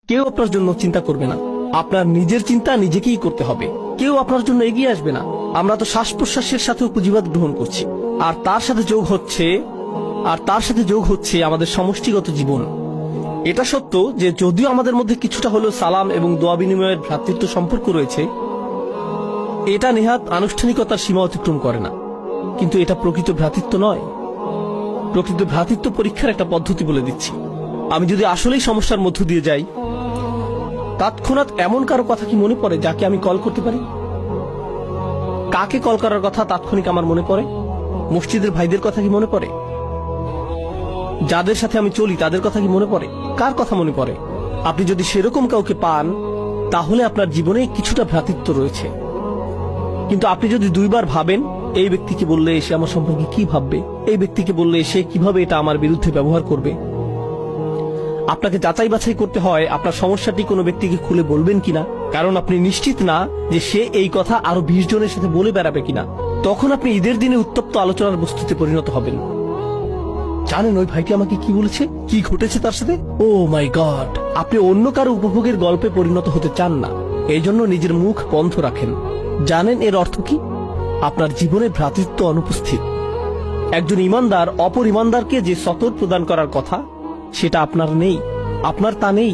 কেউ আপনার জন্য চিন্তা করবে না। আপনার নিজের চিন্তা নিজেকেই করতে হবে। কেউ আপনার জন্য এগিয়ে আসবে না। আমরা তো শ্বাস প্রশ্বাসের সাথেও পুঁজিবাদ গ্রহণ করছি, আর তার সাথে যোগ হচ্ছে আমাদের সমষ্টিগত জীবন। এটা সত্য যে যদিও আমাদের মধ্যে কিছুটা হলেও সালাম এবং দোয়া বিনিময়ের ভ্রাতৃত্ব সম্পর্ক রয়েছে, এটা নেহাত আনুষ্ঠানিকতার সীমা অতিক্রম করে না, কিন্তু এটা প্রকৃত ভ্রাতৃত্ব নয়। প্রকৃত ভ্রাতৃত্ব পরীক্ষার একটা পদ্ধতি বলে দিচ্ছি। আমি যদি আসলেই সমস্যার মধ্য দিয়ে যাই, তৎক্ষণাৎ এমন কারো কথা কি মনে পড়ে যাকে আমি কল করতে পারি? কাকে কল করার কথা তাৎক্ষণিক আমার মনে পড়ে? মসজিদের ভাইদের কথা কি মনে পড়ে? যাদের সাথে আমি চলি তাদের কথা কি মনে পড়ে? কার কথা মনে পড়ে? আপনি যদি সেরকম কাউকে পান, তাহলে আপনার জীবনে কিছুটা ভ্রাতৃত্ব রয়েছে। কিন্তু আপনি যদি দুইবার ভাবেন, এই ব্যক্তিকে বললে সে আমার সম্পর্কে কি ভাববে, এই ব্যক্তিকে বললে সে কিভাবে এটা আমার বিরুদ্ধে ব্যবহার করবে, আপনাকে যাচাই বাছাই করতে হয় আপনার সমস্যাটি কোনো ব্যক্তিকে খুলে বলবেন কিনা, কারণ আপনি নিশ্চিত না যে সে এই কথা আরো 20 জনের সাথে বলে বেড়াবে কিনা। তখন আপনি ঈদের দিনে উত্তপ্ত আলোচনার বস্তুতে পরিণত হবেন। জানেন ওই ভাইটি আমাকে কি বলেছে, কি ঘটেছে তার সাথে? ও মাই গড! আপনি অন্য কারো উপভোগের গল্পে পরিণত হতে চান না, এই জন্য নিজের মুখ বন্ধ রাখেন। জানেন এর অর্থ কি? আপনার জীবনে ভ্রাতৃত্ব অনুপস্থিত। একজন ইমানদার অপর ইমানদারকে যে সতর প্রদান করার কথা, সেটা আপনার নেই, আপনার তা নেই।